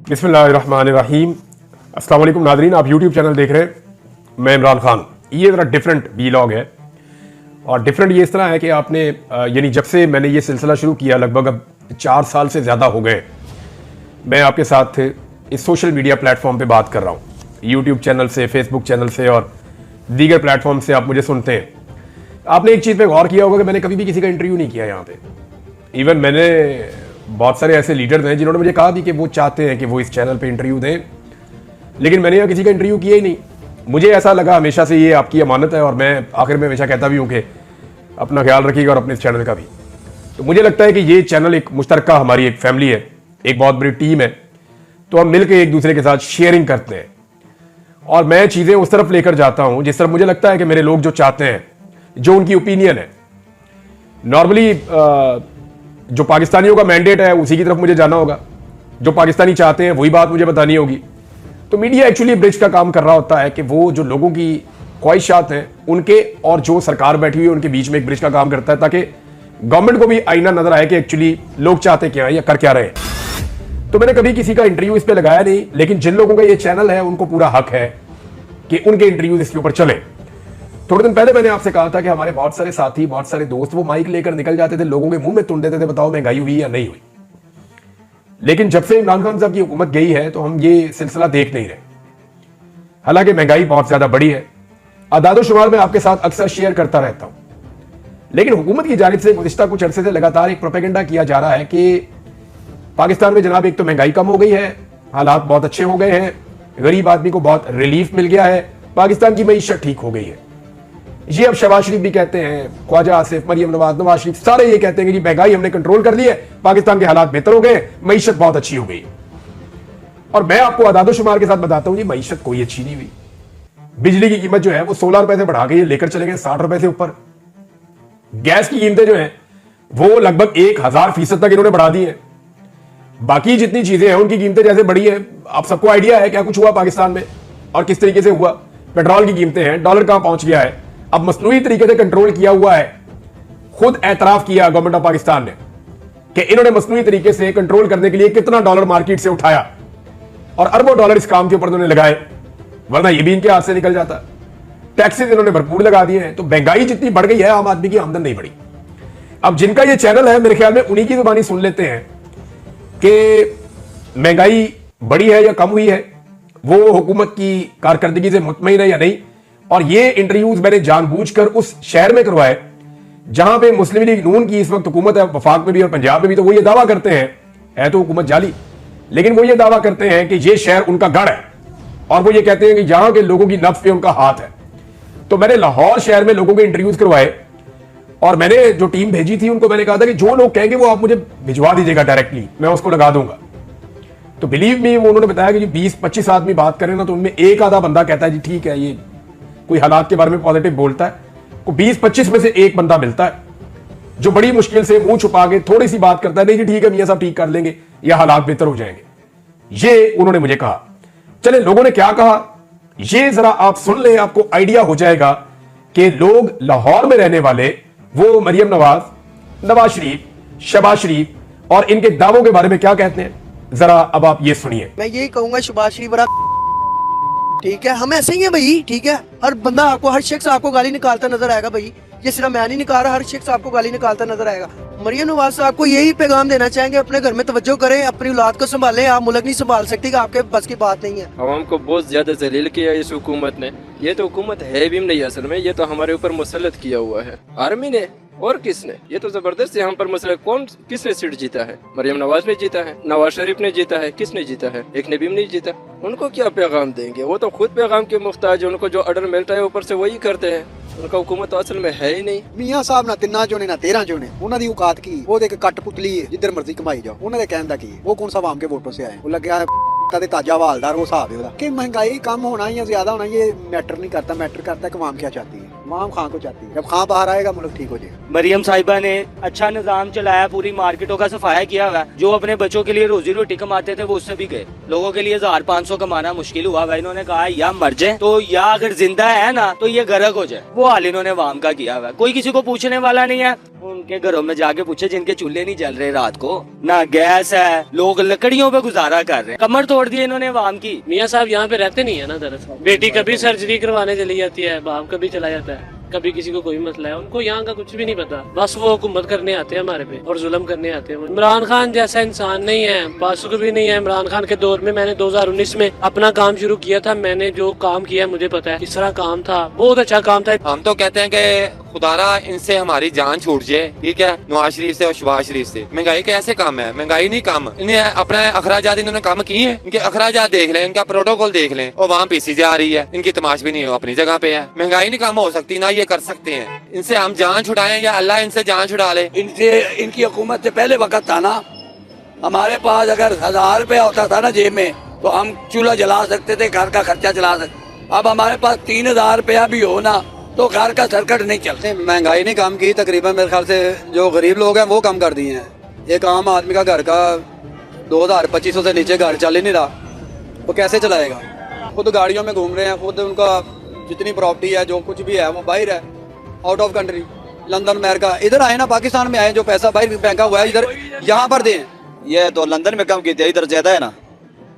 बिस्मिल्लाहिर्रहमानिर्रहीम। अस्सलाम वालेकुम नाज़रीन, आप यूट्यूब चैनल देख रहे हैं। मैं इमरान खान। ये ज़रा डिफरेंट वीलॉग है और डिफरेंट ये इस तरह है कि आपने यानी जब से मैंने ये सिलसिला शुरू किया लगभग अब 4 साल से ज़्यादा हो गए मैं आपके साथ इस सोशल मीडिया प्लेटफॉर्म पे बात कर रहा हूँ। यूट्यूब चैनल से, फेसबुक चैनल से और दीगर प्लेटफॉर्म से आप मुझे सुनते हैं। आपने एक चीज़ पे गौर किया होगा कि मैंने कभी भी किसी का इंटरव्यू नहीं किया यहाँ पे। इवन मैंने बहुत सारे ऐसे लीडर्स हैं जिन्होंने मुझे कहा भी कि वो चाहते हैं कि वो इस चैनल पे इंटरव्यू दें, लेकिन मैंने यहाँ किसी का इंटरव्यू किया ही नहीं। मुझे ऐसा लगा हमेशा से ये आपकी अमानत है और मैं आखिर में हमेशा कहता भी हूँ कि अपना ख्याल रखिएगा और अपने इस चैनल का भी। तो मुझे लगता है कि ये चैनल एक मुश्तरका हमारी एक फैमिली है, एक बहुत बड़ी टीम है, तो हम मिलकर एक दूसरे के साथ शेयरिंग करते हैं और मैं चीज़ें उस तरफ लेकर जाता हूँ जिस तरफ मुझे लगता है कि मेरे लोग जो चाहते हैं, जो उनकी ओपिनियन है। नॉर्मली जो पाकिस्तानियों का मैंडेट है उसी की तरफ मुझे जाना होगा, जो पाकिस्तानी चाहते हैं वही बात मुझे बतानी होगी। तो मीडिया एक्चुअली ब्रिज का काम कर रहा होता है कि वो जो लोगों की ख्वाहिशात हैं उनके और जो सरकार बैठी हुई है उनके बीच में एक ब्रिज का काम करता है, ताकि गवर्नमेंट को भी आईना नजर आए कि एक्चुअली लोग चाहते क्या है या कर क्या रहे हैं। तो मैंने कभी किसी का इंटरव्यू इस पर लगाया नहीं, लेकिन जिन लोगों का ये चैनल है उनको पूरा हक है कि उनके इंटरव्यूज इसके ऊपर चले। थोड़े दिन पहले मैंने आपसे कहा था कि हमारे बहुत सारे साथी, बहुत सारे दोस्त वो माइक लेकर निकल जाते थे, लोगों के मुंह में तुन देते थे, बताओ महंगाई हुई या नहीं हुई। लेकिन जब से इमरान खान साहब की हुकूमत गई है तो हम ये सिलसिला देख नहीं रहे। हालांकि महंगाई बहुत ज्यादा बढ़ी है, अदादो शुमार में आपके साथ अक्सर शेयर करता रहता हूं, लेकिन हुकूमत की जानिब से गुज़िश्ता कुछ अरसे से लगातार एक प्रोपेगेंडा किया जा रहा है कि पाकिस्तान में जनाब एक तो महंगाई कम हो गई है, हालात बहुत अच्छे हो गए हैं, गरीब आदमी को बहुत रिलीफ मिल गया है, पाकिस्तान की मईशत ठीक हो गई है। ये अब शहबाज शरीफ भी कहते हैं, ख्वाजा आसिफ, मरियम नवाज शरीफ, सारे ये कहते हैं कि महंगाई हमने कंट्रोल कर ली है, पाकिस्तान के हालात बेहतर हो गए, मईशत बहुत अच्छी हो गई। और मैं आपको अदादो शुमार के साथ बताता हूं, ये मईशत कोई अच्छी नहीं हुई। बिजली की कीमत जो है वो 16 रुपए से बढ़ा के ये लेकर चले गए 60 रुपए से ऊपर। गैस की कीमतें जो है वो लगभग 1000% तक इन्होंने बढ़ा दी है। बाकी जितनी चीजें हैं उनकी कीमतें जैसे बढ़ी है, आप सबको आइडिया है क्या कुछ हुआ पाकिस्तान में और किस तरीके से हुआ। पेट्रोल की कीमतें हैं, डॉलर कहां पहुंच गया है, अब मसनूई तरीके से कंट्रोल किया हुआ है। खुद एतराफ किया गवर्नमेंट ऑफ पाकिस्तान ने कि इन्होंने मसनूई तरीके से कंट्रोल करने के लिए कितना डॉलर मार्केट से उठाया और अरबों डॉलर इस काम के ऊपर उन्होंने लगाए, वरना ये भी इनके हाथ से निकल जाता। टैक्सेस इन्होंने भरपूर लगा दिए हैं, तो महंगाई जितनी बढ़ गई है आम आदमी की आमदन नहीं बढ़ी। अब जिनका ये चैनल है मेरे ख्याल में उन्हीं की जुबानी सुन लेते हैं कि महंगाई बढ़ी है या कम हुई है, वो हुकूमत की कारकर्दगी से मुतमईन है या नहीं। और ये इंटरव्यूज मैंने जानबूझकर उस शहर में करवाए जहां पे मुस्लिम लीग नून की इस वक्त हुकूमत है, वफाक में भी और पंजाब में भी। तो वो ये दावा करते हैं, है तो हुकूमत जाली, लेकिन वो ये दावा करते हैं कि ये शहर उनका गढ़ है और वो ये कहते हैं कि यहां के लोगों की नब्ज पे उनका हाथ है। तो मैंने लाहौर शहर में लोगों के इंटरव्यूज करवाए और मैंने जो टीम भेजी थी उनको मैंने कहा था कि जो लोग कहेंगे वो आप मुझे भिजवा दीजिएगा डायरेक्टली, मैं उसको लगा दूंगा। तो बिलीव मी, वो उन्होंने बताया कि 20-25 आदमी बात करें ना तो उनमें एक आधा बंदा कहता है जी ठीक है, ये कोई हालात के बारे में पॉजिटिव बोलता है। को 20-25 में से एक बंदा मिलता है जो बड़ी मुश्किल से मुंह छुपा के थोड़ी सी बात करता है, नहीं जी ठीक है मियां साहब ठीक कर लेंगे या हालात बेहतर हो जाएंगे। ये उन्होंने मुझे कहा। चले लोगों ने क्या कहा ये जरा आप सुन ले, आपको आइडिया हो जाएगा कि लोग लाहौर में रहने वाले वो मरियम नवाज, नवाज शरीफ, शहबाज शरीफ और इनके दावों के बारे में क्या कहते हैं। जरा अब आप ये सुनिए। मैं यही कहूंगा शहबाज शरीफ बड़ा ठीक है, हम ऐसे ही हैं भाई, ठीक है। हर बंदा आपको, हर शख्स आपको गाली निकालता नजर आएगा भाई, ये सिर्फ मैं नहीं निकाल रहा, हर शख्स आपको गाली निकालता नजर आएगा। मरियम नवाज साहब को यही पैगाम देना चाहेंगे, अपने घर में तवज्जो करें, अपनी औलाद को संभालें। आप मुल्क नहीं संभाल सकती, कि आपके बस की बात नहीं है। आवाम को बहुत ज्यादा जलील किया इस हुकूमत ने। ये तो हुकूमत है भी नहीं असल में, ये तो हमारे ऊपर मुसल्लत किया हुआ है आर्मी ने और किसने। ये तो जबरदस्त यहाँ पर मसला, कौन किसने सीट जीता है? मरियम नवाज ने जीता है, नवाज शरीफ ने जीता है, किसने जीता है? एक ने भी नहीं जीता। उनको क्या पैगाम देंगे? वो तो खुद पैगाम के मुख्ताज है, उनको जो ऑर्डर मिलता है ऊपर से वही करते हैं। उनका हुकूमत तो असल में है ही नहीं। मियां साहब ना 3 चुने ना 13 चुने, उन्होंने दी औकात की वो देख कठपुतली है, जिधर मर्जी कमाई जाओ। उन्होंने कहना की वो कौन सा आवाम के वोटों से आए, वो लग गया है ताजा हवालदार वो हिसाब है कि महंगाई कम होना या ज्यादा होना ये मैटर नहीं करता। मैटर करता है कि अवाम क्या चाहती है, अवाम खां को चाहती है। जब खां बाहर आएगा मुल्क ठीक हो जाएगा। मरियम साहिबा ने अच्छा निजाम चलाया, पूरी मार्केटों का सफाया किया हुआ। जो अपने बच्चों के लिए रोजी रोटी कमाते थे वो उससे भी गए। लोगों के लिए 1500 कमाना मुश्किल हुआ भाई। इन्होंने कहा या मर जाए तो या अगर जिंदा है ना तो ये गरक हो जाए, वो हाल इन्होंने अवाम का किया हुआ। कोई किसी को पूछने वाला नहीं है। उनके घरों में जाके पूछे जिनके चूल्हे नहीं जल रहे रात को, ना गैस है, लोग लकड़ियों पे गुजारा कर रहे हैं। कमर तोड़ दी इन्होंने आवाम की। मियाँ साहब यहाँ पे रहते नहीं है ना दरअसल। बेटी कभी सर्जरी करवाने चली जाती है, बाप कभी चला जाता है, कभी किसी को कोई मसला है, उनको यहाँ का कुछ भी नहीं पता। बस वो हुकूमत करने आते हैं हमारे पे और जुल्म करने आते हैं। इमरान खान जैसा इंसान नहीं है, पासुक भी नहीं है। इमरान खान के दौर में मैंने 2019 में अपना काम शुरू किया था। मैंने जो काम किया मुझे पता है किस तरह काम था, बहुत अच्छा काम था। हम तो कहते हैं कि खुदारा इनसे हमारी जान छूट जाए, ठीक है, नवाज शरीफ से और शहबाज शरीफ से। महंगाई के ऐसे काम है, महंगाई नहीं कम। इन्हें अपने अखराजात इन्होंने कम किए हैं, इनके अखराजात देख लें, इनका प्रोटोकॉल देख लें, और वहाँ पीसी जा रही है, इनकी तमाश भी नहीं हो अपनी जगह पे है। महंगाई नहीं कम हो सकती, ना ये कर सकते हैं। इनसे हम जान छुड़ाएं या अल्लाह इनसे जान छुड़ा ले। इनसे इनकी हुकूमत से पहले वक्त था ना, हमारे पास अगर 1000 रुपया होता था ना जेब में, तो हम चूल्हा जला सकते थे, घर का खर्चा चला सकते। अब हमारे पास 3000 रुपया भी हो ना तो घर का सर्कट नहीं चलते। महंगाई नहीं कम की, तकरीबन मेरे ख्याल से जो गरीब लोग हैं वो कम कर दिए हैं। एक आम आदमी का घर का 2000-2500 से नीचे घर चल ही नहीं रहा, वो कैसे चलाएगा? खुद गाड़ियों में घूम रहे हैं, खुद उनका जितनी प्रॉपर्टी है, जो कुछ भी है, वो बाहर है, out of country, London, America. इधर आए ना, पाकिस्तान में आए, जो पैसा बाहर फेंका हुआ है इधर यहाँ पर दें। ये तो लंदन में कम की थी, इधर ज्यादा है ना।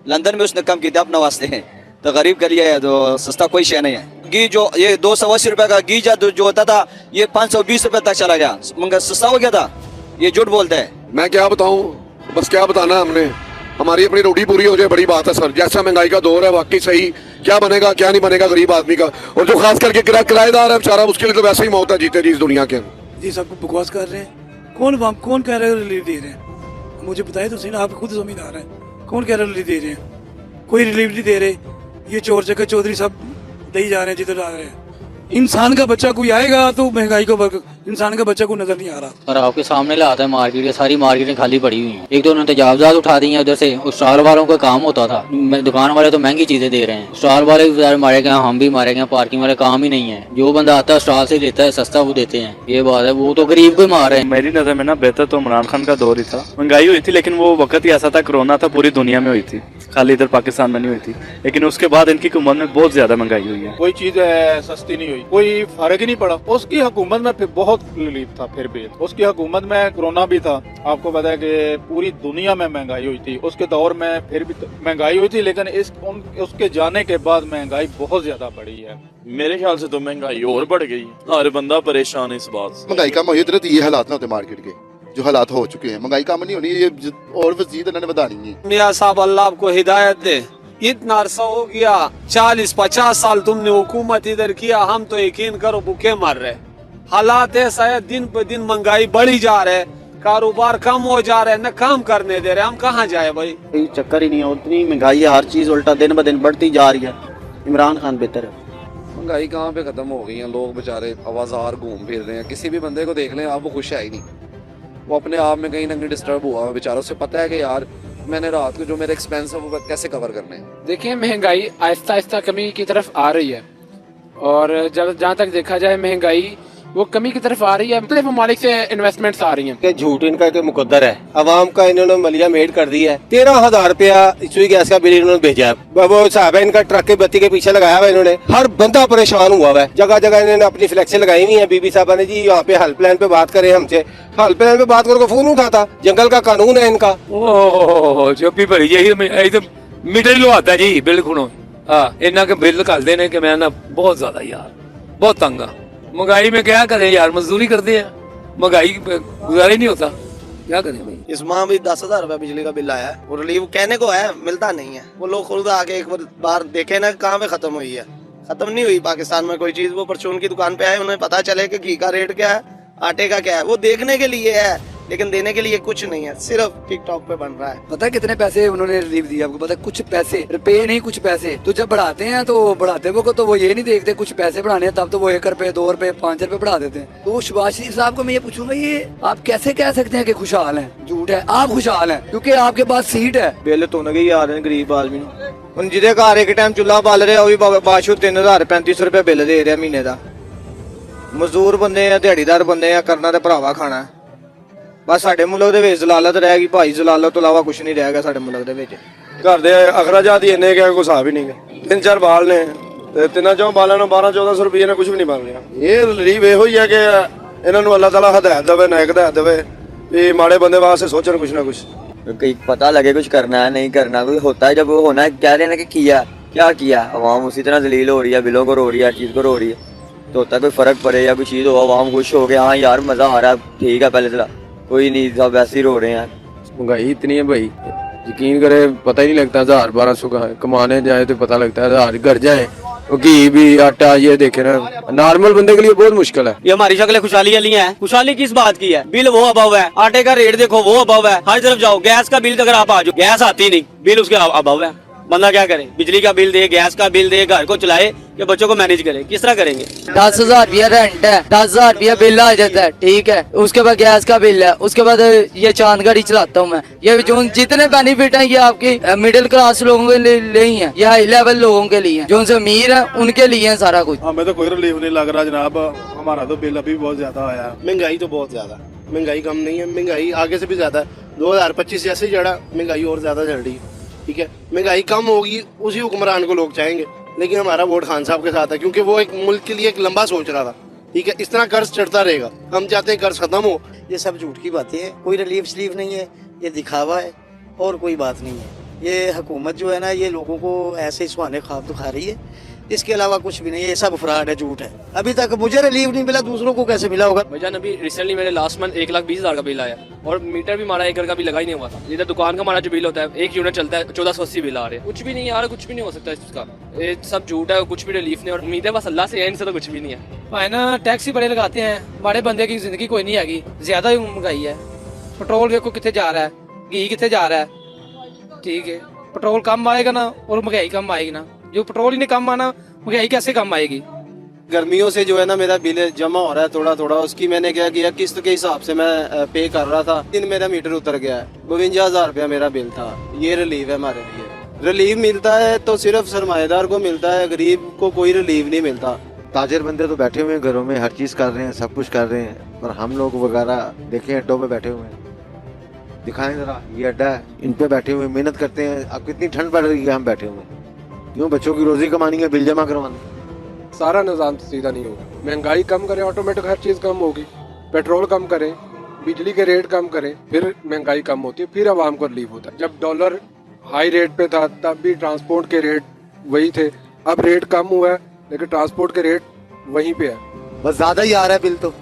लंदन में उसने कम की थी अपने वास्ते है, तो गरीब के लिए है, तो सस्ता कोई शय नहीं है। घी जो ये 280 रुपए का घी जो होता था, ये 520 रुपए तक चला गया, मगर सस्ता हो गया था। ये झूठ बोलते हैं। मैं क्या बताऊं, बस क्या बताना हमने, हमारी अपनी रोटी पूरी हो जाए बड़ी बात है सर। जैसा महंगाई का दौर है, वाकई सही क्या बनेगा क्या नहीं बनेगा गरीब आदमी का, और जो खास करके किराएदार है बेचारा, उसके लिए तो वैसे ही मौत है जीते जी इस दुनिया के। जी सबको बकवास कर रहे हैं। कौन कह रहे हैं रिलीफ दे रहे हैं? मुझे बताइए तो सही ना, आप खुद जमींदार हैं, कौन कह रहे हैं रिलीफ दे रहे हैं? कोई रिलीफ नहीं दे रहे। ये चोर चक्कर चौधरी सब दे जा रहे हैं जिधर आ रहे हैं। इंसान का बच्चा कोई आएगा तो महंगाई को इंसान का बच्चा को नजर नहीं आ रहा। और आपके सामने लाता है मार्केट के, सारी मार्केटें खाली पड़ी हुई हैं। एक तो उन्होंने तजावजात उठा दी हैं उधर से, उस स्टॉल वालों का काम होता था। दुकान वाले तो महंगी चीजें दे रहे हैं, स्टॉल वाले भी मारे गए, हम भी मारे गए। पार्किंग वाले काम ही नहीं है, जो बंदा आता है स्टॉल से लेता है, सस्ता वो देते हैं। ये बात है, वो तो गरीब को मार रहे हैं। मेरी नजर में ना बेहतर तो इमरान खान का दौर ही था। महंगाई हुई थी, लेकिन वो वक्त ही ऐसा था, कोरोना था, पूरी दुनिया में हुई थी, खाली इधर पाकिस्तान में नहीं हुई थी। लेकिन उसके बाद इनकी हुकूमत में बहुत ज्यादा महंगाई हुई है। कोई चीज सस्ती नहीं हुई, कोई फर्क ही नहीं पड़ा। उसकी हुकूमत में फिर बहुत रिलीफ था। फिर भी उसकी हुकूमत में कोरोना भी था, आपको पता है कि पूरी दुनिया में महंगाई हुई थी। उसके दौर में फिर भी महंगाई हुई थी, लेकिन उसके जाने के बाद महंगाई बहुत ज्यादा बढ़ी है। मेरे ख्याल से तो महंगाई और बढ़ गई, हर बंदा परेशान है इस बात से। महंगाई कम हुई तो ये हालात ना होते मार्केट के, जो हालात हो चुके हैं। महंगाई कम नहीं होनी, ये और मजीद इन्होंने बढ़ानी है। मियाँ साहब अल्लाह आपको हिदायत दे। इतना अरसा हो गया, 40-50 साल तुमने हुकूमत इधर किया, हम तो यकीन करो भूखे मर रहे। हालात ऐसा है, दिन पे दिन महंगाई बढ़ी जा रहे, कारोबार कम हो जा रहे, न काम करने दे रहे। हम कहाँ जाए भाई? चक्कर ही नहीं है, उतनी महंगाई है, हर चीज उल्टा दिन ब दिन बढ़ती जा रही है। इमरान खान बेहतर है। महंगाई कहाँ पे खत्म हो गई है, लोग बेचारे आवाजार घूम फिर रहे हैं। किसी भी बंदे को देख लें आप, वो खुश है ही नहीं, वो अपने आप में कहीं ना कहीं डिस्टर्ब हुआ है बेचारा। उसे पता है कि यार मैंने रात को जो मेरे एक्सपेंस है वो कैसे कवर करने हैं। देखिए, महंगाई आहिस्ता आहिस्ता कमी की तरफ आ रही है, और जहाँ तक देखा जाए महंगाई वो कमी की तरफ आ रही है। मुख्तलिफ ममालिक से इन्वेस्टमेंट्स आ रही हैं। झूठ इनका एक मुकद्दर है, अवाम का इन्होंने मलिया मेड कर दी है। 13,000 रुपया सुई गैस का बिल इन्होंने भेजा है। वो साहब है, इनका ट्रक के बत्ती के पीछे लगाया हुआ इन्होंने। हर बंदा परेशान हुआ है, जगह जगह इन्होंने अपनी फ्लेक्सें लगाई हुई है। बीबी साहबा ने जी यहाँ पे हेल्पलाइन पे बात करे हमसे, हेल्पलाइन पे बात करके फोन उठाता। जंगल का कानून है इनका। ओह जो भी भरी यही मीटर लो आता जी, बिल खुनो। हाँ, इन्ना के बिल कर देने के मैं ना बहुत ज्यादा यार, बहुत तंग। महंगाई में क्या करें यार, मजदूरी करते हैं, महंगाई गुजारा ही नहीं होता, क्या करें भाई। इस माह भी 10,000 रुपया बिजली का बिल आया है, और रिलीफ कहने को है, मिलता नहीं है। वो लोग खुद आके एक बार देखे ना कहाँ पे खत्म हुई है। खत्म नहीं हुई पाकिस्तान में कोई चीज। वो परचून की दुकान पे आए, उन्हें पता चले कि घी का रेट क्या है, आटे का क्या है, वो देखने के लिए है, लेकिन देने के लिए कुछ नहीं है, सिर्फ टिकटॉक पे बन रहा है। पता है कितने पैसे उन्होंने रिलीफ दिया आपको पता है? कुछ पैसे, रुपए नहीं, कुछ पैसे। तो जब बढ़ाते हैं तो बढ़ाते वो तो वो ये नहीं देखते कुछ पैसे बढ़ाने हैं, तब तो वो 1 रुपए, 2 रुपए, 5 रुपए बढ़ा देते हैं। तो शहबाज शरीफ साहब को मैं ये पूछूंगा, ये आप कैसे कह सकते हैं कि खुशहाल हैं? झूठ है, आप खुशहाल हैं क्योंकि आपके पास सीट है। बिल तो नहीं आ रहे गरीब आदमी ਹੁਣ ਜਿਹਦੇ ਘਰ ਇੱਕ ਟਾਈਮ ਚੁੱਲ੍ਹਾ ਬਾਲ ਰਿਹਾ, ਉਹ ਵੀ ਬਾਸ਼ੂ 3035 ਰੁਪਏ ਬਿੱਲ ਦੇ ਰਿਹਾ ਮਹੀਨੇ ਦਾ। ਮਜ਼ਦੂਰ ਬੰਦੇ ਆ, ਦਿਹਾੜੀਦਾਰ ਬੰਦੇ ਆ, ਕਰਨਾ ਤੇ ਭਰਾਵਾ ਖਾਣਾ। ਬਸ ਸਾਡੇ ਮੁਲਕ ਦੇ ਵਿੱਚ ਜ਼ਲਾਲਤ ਰਹਿ ਗਈ ਭਾਈ, ਜ਼ਲਾਲਤ ਤੋਂ ਇਲਾਵਾ ਕੁਝ ਨਹੀਂ ਰਹਿ ਗਿਆ ਸਾਡੇ ਮੁਲਕ ਦੇ ਵਿੱਚ। ਘਰ ਦੇ ਅਖਰਾਜਾਤ ਹੀ ਇੰਨੇ ਕਿ ਕੋਈ ਹਿਸਾਬ ਹੀ ਨਹੀਂ ਗੇ। 3-4 ਬਾਲ ਨੇ ਤੇ ਤਿੰਨਾਂ ਚੋਂ ਬਾਲਾਂ ਨੂੰ 1200-1400 ਰੁਪਏ ਨਾਲ ਕੁਝ ਵੀ ਨਹੀਂ ਬਣ ਰਿਹਾ। ਇਹ ਰਿਲੀਵ ਇਹੋ ਹੀ ਹੈ ਕਿ ਇਹਨਾਂ ਨੂੰ ਅੱਲਾਹ ਤਾਲਾ ਹਦਾਇਤ ਦੇਵੇ, ਨਾਇਕ ਹਦਾਇਤ ਦੇਵੇ ਵੀ ਮਾੜੇ ਬੰਦੇ ਵਾਸਤੇ ਸੋਚਣ कुछ ना कुछ। कहीं पता लगे कुछ करना है नहीं करना, कोई होता है जब वो होना है, कह रहे हैं ना कि किया क्या किया, अवाम उसी तरह जलील हो रही है, बिलों को रो रही है, चीज़ को रो रही है, तो होता है कोई फ़र्क पड़े या कोई चीज़ हो, अवाम खुश हो गया, हाँ यार मज़ा आ रहा है, ठीक है, पहले चला कोई नहीं, सब वैसे ही रो रहे हैं। महंगाई इतनी है भाई, यकीन करे पता ही नहीं लगता, 1000-1200 का कमाने जाए तो पता लगता है 1000 घर जाए, घी भी आटा ये देखे ना, नॉर्मल बंदे के लिए बहुत मुश्किल है। ये हमारी शक्लें खुशहाली वाली हैं। खुशहाली किस बात की है? बिल वो अभाव है, आटे का रेट देखो वो अभाव है, हर तरफ जाओ गैस का बिल अगर आप आ जाओ, गैस आती नहीं, बिल उसके अभाव है, बंदा क्या करे? बिजली का बिल दे, गैस का बिल दे, घर को चलाए या बच्चों को मैनेज करे, किस तरह करेंगे? 10,000 रुपया रेंट है, 10,000 रुपया बिल आ जाता है, ठीक है, उसके बाद गैस का बिल है, उसके बाद ये चांद गाड़ी चलाता हूँ मैं, ये जो जितने बेनिफिट हैं ये आपकी मिडिल क्लास लोगों के लिए ही है, ये हाई लेवल लोगों के लिए, जो उनसे अमीर है उनके लिए है सारा कुछ। हमें तो कोई रिलीफ नहीं लग रहा जनाब, हमारा तो बिल अभी बहुत ज्यादा आया। महंगाई तो बहुत ज्यादा, महंगाई कम नहीं है, महंगाई आगे से भी ज्यादा है। 2025 जैसे चढ़ा महंगाई और ज्यादा चढ़ रही है, ठीक है। महंगाई कम होगी उसी हुक्मरान को लोग चाहेंगे, लेकिन हमारा वोट खान साहब के साथ है, क्योंकि वो एक मुल्क के लिए एक लंबा सोच रहा था, ठीक है। इस तरह कर्ज चढ़ता रहेगा, हम चाहते हैं कर्ज खत्म हो। ये सब झूठ की बातें हैं, कोई रिलीफ स्लीफ नहीं है, ये दिखावा है और कोई बात नहीं है। ये हुकूमत जो है ना ये लोगों को ऐसे ही सुहाने ख्वाब दिखा रही है, इसके अलावा कुछ भी नहीं है, ये सब फ्रॉड है, झूठ है। अभी तक मुझे रिलीफ नहीं मिला, दूसरों को कैसे मिला होगा? भाईजान अभी रिसेंटली मेरे लास्ट मंथ 1,20,000 का बिल आया और मीटर भी हमारा 1 घर का भी लगा ही नहीं हुआ था। इधर दुकान का हमारा जो बिल होता है 1 यूनिट चलता है 1480 बिल आ रहे हैं, कुछ भी नहीं यार, कुछ भी नहीं हो सकता इसका, ये सब झूठ है, कुछ भी रिलीफ नहीं और उम्मीद है बस अल्लाह से है, इनसे तो कुछ भी नहीं है। भाई ना टैक्स ही बड़े लगाते हैं, बड़े बंदे की जिंदगी कोई नहीं आएगी, ज्यादा ही महंगाई है। पेट्रोल देखो कितने जा रहा है, घी कितने जा रहा है, ठीक है, पेट्रोल कम आएगा ना और महंगाई कम आएगी ना, जो पेट्रोल ही नहीं कम आना महंगाई कैसे कम आएगी? गर्मियों से जो है ना मेरा बिल जमा हो रहा है थोड़ा थोड़ा, उसकी मैंने क्या किया किस्त के हिसाब से मैं पे कर रहा था, दिन मेरा मीटर उतर गया है, 52,000 रुपया मेरा बिल था। ये रिलीफ है हमारे लिए, रिलीफ मिलता है तो सिर्फ सरमाएदार को मिलता है, गरीब को कोई रिलीफ नहीं मिलता। ताजिर बंदे तो बैठे हुए हैं घरों में, हर चीज़ कर रहे हैं, सब कुछ कर रहे हैं, और हम लोग वगैरह देखें अड्डों पे बैठे हुए हैं, दिखाएं जरा ये अड्डा है, इन पे बैठे हुए मेहनत करते हैं, अब कितनी ठंड पड़ रही है, हम बैठे हुए हैं, क्यों? बच्चों की रोजी कमानी है, बिल जमा करवाना। सारा निज़ाम सीधा नहीं होगा, महंगाई कम करें ऑटोमेटिक हर चीज़ कम होगी, पेट्रोल कम करें, बिजली के रेट कम करें, फिर महंगाई कम होती है, फिर आवाम को रिलीफ होता है। जब डॉलर हाई रेट पे था तब भी ट्रांसपोर्ट के रेट वही थे, अब रेट कम हुआ है लेकिन ट्रांसपोर्ट के रेट वहीं पे है। बस ज्यादा ही आ रहा है बिल, तो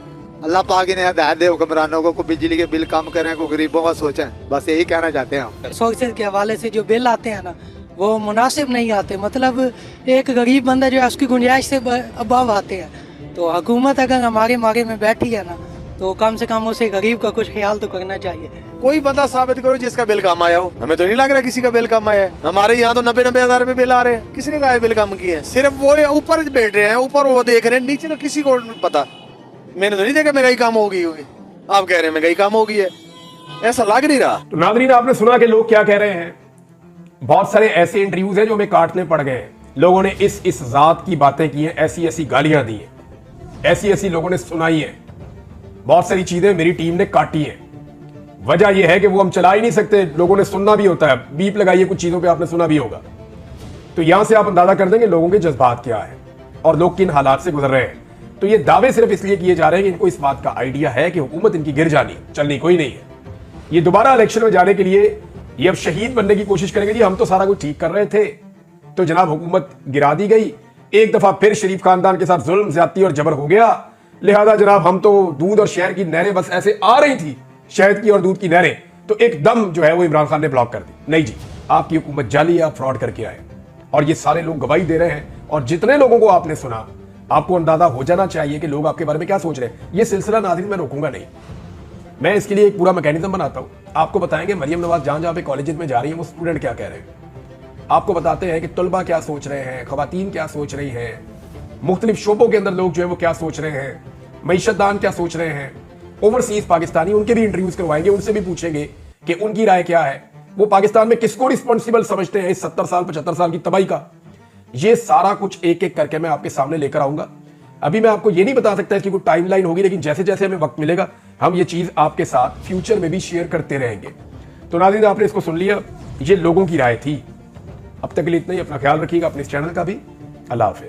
अल्लाह पाक ने हिदायत दे हुक्मरानों को बिजली के बिल कम करें, को गरीबों का सोचें, बस यही कहना चाहते हैं हम। सोच के हवाले से जो बिल आते हैं ना वो मुनासिब नहीं आते, मतलब एक गरीब बंदा जो है उसकी गुंजाइश से अबाव आते हैं, तो हुकूमत अगर हमारे मारे में बैठी है ना तो कम से कम उसे गरीब का कुछ ख्याल तो करना चाहिए। कोई बंदा साबित करो जिसका बिल कम आया हो, हमें तो नहीं लग रहा किसी का बिल कम आया है। हमारे यहाँ तो 90-90 हज़ार रुपए बिल आ रहे हैं, किसने कहा बिल कम किया है? सिर्फ वो ऊपर बैठ रहे हैं, ऊपर वो देख रहे हैं, नीचे तो किसी को पता। मैंने तो नहीं देखा महंगाई कम हो गई होगी, आप कह रहे हैं महंगाई कम हो गई है, ऐसा लग नहीं रहा। तो नाज़रीन आपने सुना कि लोग क्या कह रहे हैं, बहुत सारे ऐसे इंटरव्यूज हैं जो हमें काटने पड़ गए हैं, लोगों ने इस जात की बातें की हैं, ऐसी ऐसी गालियां दी हैं, ऐसी ऐसी लोगों ने सुनाई है, बहुत सारी चीजें मेरी टीम ने काटी हैं। वजह यह है कि वो हम चला ही नहीं सकते, लोगों ने सुनना भी होता है, बीप लगाइए कुछ चीजों पे, आपने सुना भी होगा, तो यहां से आप अंदाजा कर देंगे लोगों के जज्बात क्या है और लोग किन हालात से गुजर रहे हैं। तो ये दावे सिर्फ इसलिए किए जा रहे हैं कि इनको इस बात का आइडिया है कि हुकूमत इनकी गिर जानी, चलनी कोई नहीं है। ये दोबारा इलेक्शन में जाने के लिए ये अब शहीद बनने की कोशिश करेंगे, जी हम तो सारा कुछ ठीक कर रहे थे, तो जनाब हुकूमत गिरा दी गई, एक दफा फिर शरीफ खानदान के साथ जुल्म ज्यादती और जबर हो गया, लिहाजा जनाब हम तो दूध और शहर की नहरें बस ऐसे आ रही थी, शहद की और दूध की नहरें, तो एकदम जो है वो इमरान खान ने ब्लॉक कर दी। नहीं जी, आपकी हुकूमत जाली, आप फ्रॉड करके आए, और ये सारे लोग गवाही दे रहे हैं, और जितने लोगों को आपने सुना आपको अंदाजा हो जाना चाहिए कि लोग आपके बारे में क्या सोच रहे हैं। ये सिलसिला नाज़रीन मैं रोकूंगा नहीं, मैं इसके लिए एक पूरा मैकेनिज्म बनाता हूं, आपको बताएंगे मरियम नवाज जहां जहां पे कॉलेज में जा रही है वो स्टूडेंट क्या कह रहे हैं, आपको बताते हैं कि तलबा क्या सोच रहे हैं, खवातीन क्या सोच रही हैं, मुख्तलिफ शोबों के अंदर लोग जो है वो क्या सोच रहे हैं, मईशतदान क्या सोच रहे हैं, ओवरसीज पाकिस्तानी, उनके भी इंटरव्यूज करवाएंगे, उनसे भी पूछेंगे कि उनकी राय क्या है, वो पाकिस्तान में किसको रिस्पॉन्सिबल समझते हैं इस 70 साल 75 साल की तबाही का। ये सारा कुछ एक एक करके मैं आपके सामने लेकर आऊंगा। अभी मैं आपको ये नहीं बता सकता इसकी कोई टाइमलाइन होगी, लेकिन जैसे जैसे हमें वक्त मिलेगा हम ये चीज आपके साथ फ्यूचर में भी शेयर करते रहेंगे। तो नाज़रीन आपने इसको सुन लिया, ये लोगों की राय थी। अब तक के लिए इतना ही, अपना ख्याल रखिएगा, अपने इस चैनल का भी। अल्लाह हाफ़िज़।